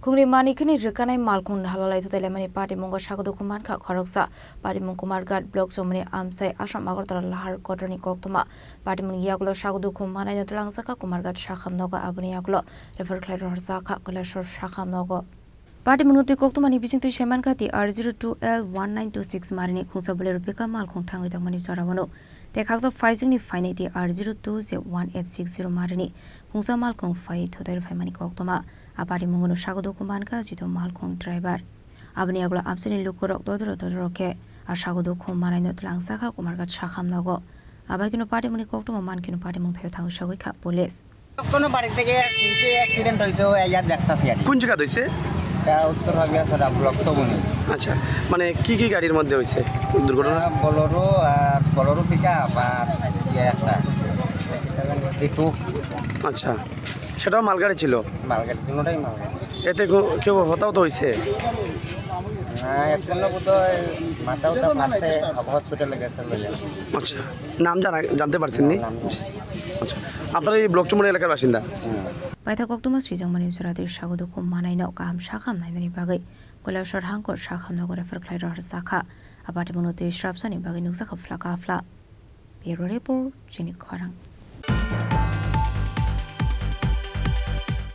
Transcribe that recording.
Khungnwi Rwkanai Malkhung naharlali Thutailaimani Patimungo Sago Dukhomankha Khoroksa Patimung Kumarghat block Chowmuhani Amchai Assam Agartala Lahar Kotor koktwma Patimung Yakulo Sago Dukhomanai Twlangjakha Kumarghat Sakham Nogo Aboni Yakulo Rohorjakha Kailashahar Sakham Nogo Patimungo koktwmani bising tu Shemankhati R02L1926 marini khungsa bole Rwkanai Malkhung thangwi tangmani sorawano Tekhakso Faisingni Fainati R02Z1860 marini khungsa Malkhung Fai Thutailaimani koktwma Patimungo Sago Dukhomankha Malkhung driver Aboni Yakulo Amchai lukorok Dodoroke Sago Dukhomanai Twlangjakha Kumarghat Sakham Nogo Abakino Patimung koktwma mankino Patimung thayo thang shagoi kha police কোনো বাড়ি থেকে accident হইছে ইয়ার দেখতাছি আর কোন জায়গা হইছে এটা উত্তর হাবিয়াছড়া ব্লক চৌমুহনি আচ্ছা মানে কি গাড়ির মধ্যে হইছে দুর্ঘটনা বলরো পিকআপ আর একটা দিকু আচ্ছা সেটাও মালগাড়ি ছিল মালগাড়ি দুটোই মালগাড়ি এতে কেউ হতাহত হইছে হ্যাঁ একটা লোক তো মাথাও তো ফাটে হসপিটালে গেছে লইয়া আচ্ছা নাম জানতে পারছেন নি আচ্ছা আপনারা এই ব্লক চৌমুহনি এলাকার বাসিন্দা Paitha koktwma swijangmani suradir Sago Dukhomanai no kaham Sakham nainani bagai Kailashahar hangkor Sakham Nogo refer Rohorjakha Patimungo Shrapsani bagai nuksa khafla Bureau Report Chini Khorang